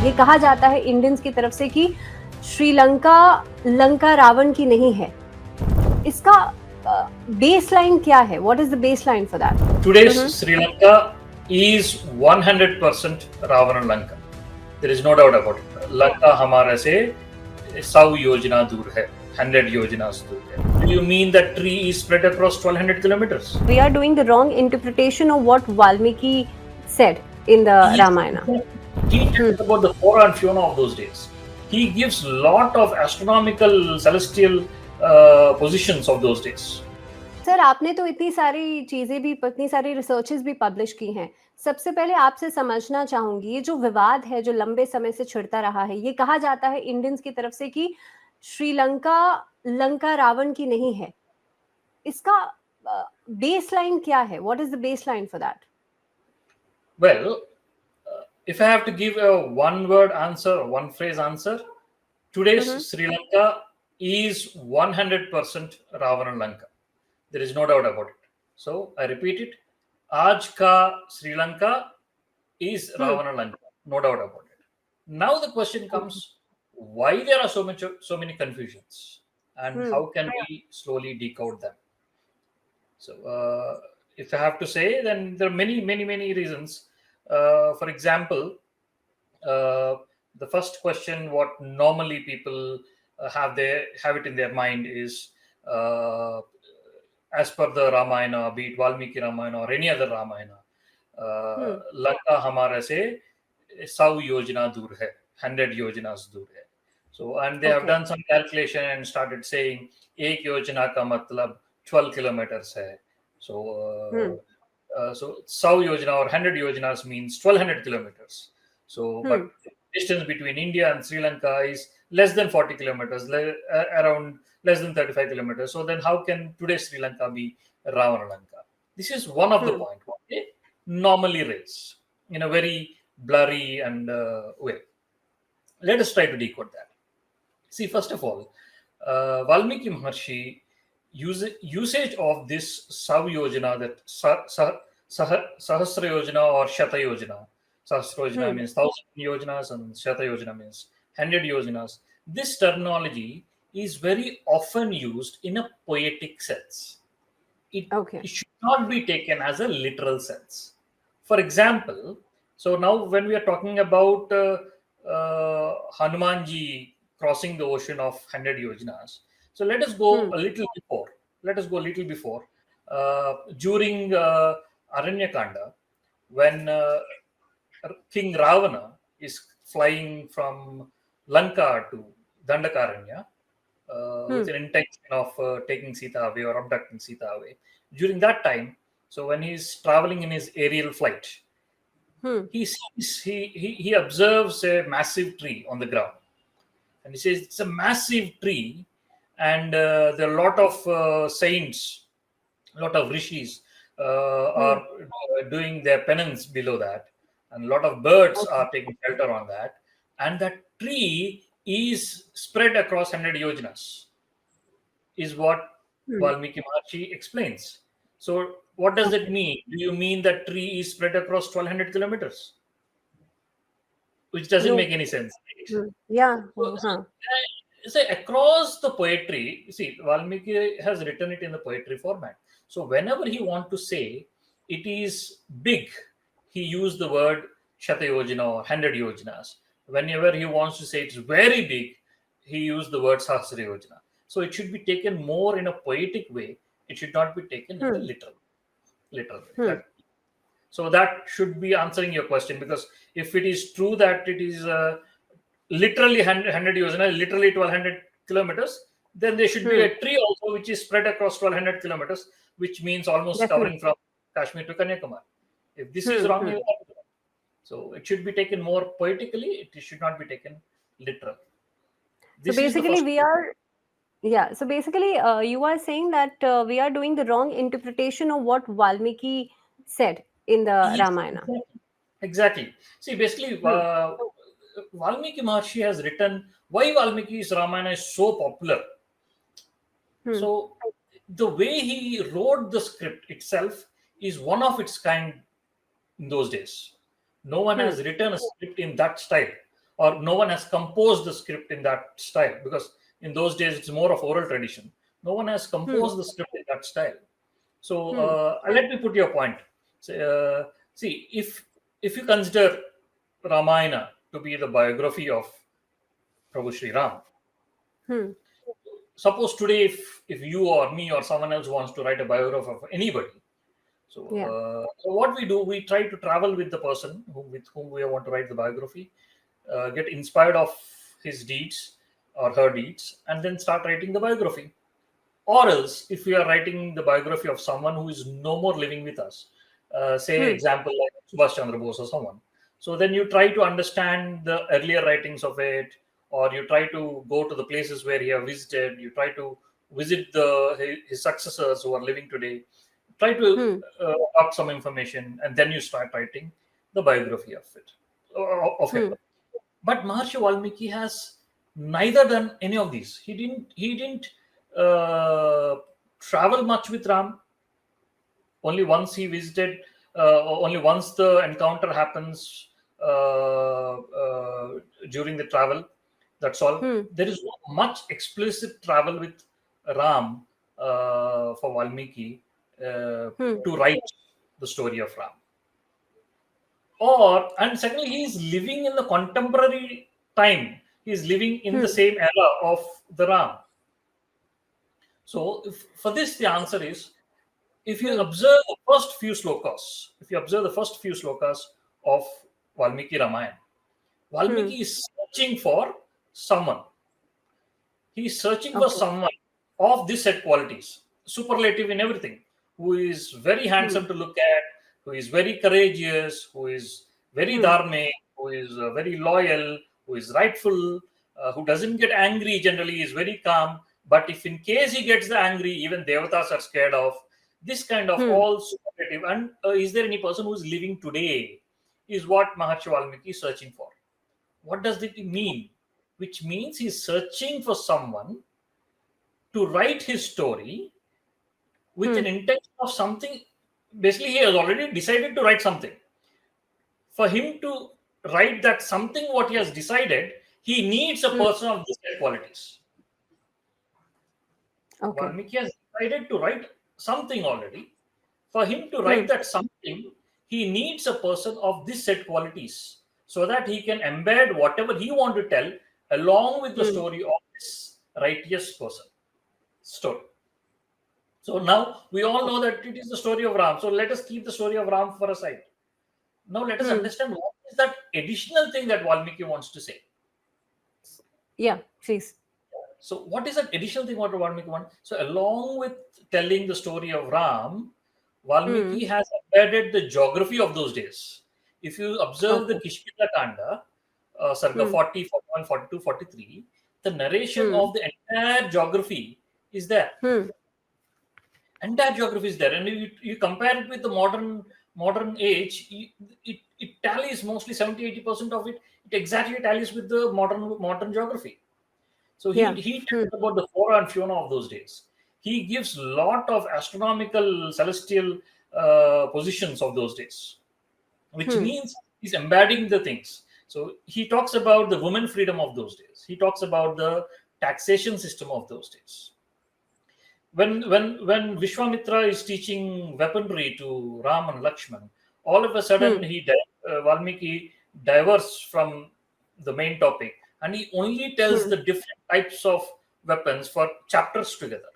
ये कहा जाता है इंडियंस की तरफ से कि श्रीलंका लंका रावण की नहीं है। इसका बेसलाइन क्या है? What is the baseline for that? Today's Sri Lanka is 100% Ravana Lanka. There is no doubt about it. Lanka हमारे से 100 योजना दूर है, 100 योजनास दूर है. Do you mean that tree is spread across 1200 kilometers? We are doing the wrong interpretation of what Valmiki said in the Ramayana. He talks about the flora and fauna of those days. He gives lot of astronomical, celestial positions of those days. Sir, आपने तो इतनी सारी चीजें भी, इतनी सारी researches भी publish की हैं। सबसे पहले आपसे समझना चाहूंगी, ये जो विवाद है जो लंबे समय से छिड़ता रहा है, ये कहा जाता है इंडियंस की तरफ से कि श्रीलंका लंका रावण की नहीं है। इसका बेसलाइन क्या है? What is the baseline for that? Well, if I have to give a one-word answer, one phrase answer, today's Sri Lanka is 100% Ravana Lanka. There is no doubt about it. So I repeat it. Aaj ka Sri Lanka is Ravana Lanka. No doubt about it. Now the question comes: why there are so many confusions, and how can we slowly decode them? So, if I have to say, then there are many reasons. For example, the first question, what normally people have it in their mind is, as per the Ramayana, be it Valmiki Ramayana or any other Ramayana, Lanka हमारे से 100 योजना दूर है, 100 योजनास दूर है. So, and they have done some calculation and started saying एक योजना का मतलब 12 kilometers है. So, so 100 yojana or 100 yojanas means 1200 kilometers. So, but distance between India and Sri Lanka is less than 40 kilometers, around less than 35 kilometers. So then how can today's Sri Lanka be Ravana Lanka? This is one of the points what they normally raise in a very blurry and way. Let us try to decode that. See, first of all, Valmiki Maharshi usage of this Sav Yojana, that Sahasra Yojana or Shata Yojana. Sahasra Yojana means 1000 yojanas and Shata Yojana means 100 yojanas. This terminology is very often used in a poetic sense. It should not be taken as a literal sense. For example, so now when we are talking about Hanumanji crossing the ocean of 100 yojanas, so let us go a little before. Let us go a little before. During Aranyakanda, when King Ravana is flying from Lanka to Dandakaranya with an intention of taking Sita away or abducting Sita away. During that time, so when he's traveling in his aerial flight, he observes a massive tree on the ground. And he says, it's a massive tree, and there are a lot of saints, a lot of rishis are doing their penance below that, and a lot of birds are taking shelter on that. And that tree is spread across 100 yojanas, is what Valmiki Maharshi explains. So, what does it mean? Do you mean that tree is spread across 1200 kilometers? Which doesn't make any sense. Right? Yeah. So across the poetry, see, Valmiki has written it in the poetry format. So whenever he wants to say it is big, he used the word Shatayojana or 100 yojanas. Whenever he wants to say it's very big, he used the word Sahasrayojana. So it should be taken more in a poetic way. It should not be taken in a literal way. So that should be answering your question, because if it is true that it is literally 100 yojana, literally 1200 kilometers, then there should be a tree also which is spread across 1200 kilometers, which means almost covering from Kashmir to Kanyakumari. If this is wrong, so it should be taken more poetically. It should not be taken literal. So basically, you are saying that we are doing the wrong interpretation of what Valmiki said in the Ramayana. Exactly. See, basically, Valmiki Maharshi has written why Valmiki's Ramayana is so popular. So, the way he wrote the script itself is one of its kind in those days. No one has written a script in that style. or no one has composed the script in that style, because in those days it's more of oral tradition. No one has composed the script in that style. So let me put your point. See, if you consider Ramayana to be the biography of Prabhu Sri Ram, suppose today if you or me or someone else wants to write a biography of anybody, so what we do, we try to travel with the person with whom we want to write the biography, get inspired of his deeds or her deeds, and then start writing the biography. Or else, if we are writing the biography of someone who is no more living with us, say example like Subhash Chandra Bose or someone, so then you try to understand the earlier writings of it, or you try to go to the places where he have visited, you try to visit his successors who are living today, try to up some information, and then you start writing the biography of it, of him. But Maharshi Valmiki has neither done any of these. He didn't travel much with Ram. Only once he visited, only once the encounter happens during the travel. That's all. There is not much explicit travel with Ram for Valmiki to write the story of Ram. And secondly, he is living in the contemporary time. He is living in the same era of the Ram. So for this, the answer is, if you observe the first few slokas, of Valmiki Ramayana, Valmiki is searching for someone. He is searching for someone of this set qualities, superlative in everything, who is very handsome to look at, who is very courageous, who is very dharmic, who is very loyal, who is rightful, who doesn't get angry generally, is very calm. But if in case he gets the angry, even devatas are scared of. This kind of all superlative. And is there any person who is living today? Is what Maharshi Valmiki is searching for. What does it mean? Which means he's searching for someone to write his story with an intention of something. Basically, he has already decided to write something. For him to write that something, what he has decided, he needs a person of these qualities. Valmiki has decided to write something already. For him to write that something, he needs a person of this set qualities, so that he can embed whatever he wants to tell along with the story of this righteous person story. So now we all know that it is the story of Ram. So let us keep the story of Ram for a side. Now let us understand what is that additional thing that Valmiki wants to say. Yeah, please. So what is that additional thing what Valmiki wants? So along with telling the story of Ram, Valmiki has embedded the geography of those days. If you observe the Kishkinda Kanda, Sarga 40, 41, 42, 43, the narration of the entire geography is there. Entire geography is there. And you compare it with the modern age, it tallies mostly 70-80% of it. It exactly tallies with the modern geography. So he talks about the flora and fauna of those days. He gives a lot of astronomical, celestial positions of those days, which means he's embedding the things. So he talks about the women freedom of those days. He talks about the taxation system of those days. When Vishwamitra is teaching weaponry to Ram and Lakshman, all of a sudden Valmiki diverts from the main topic, and he only tells the different types of weapons for chapters together.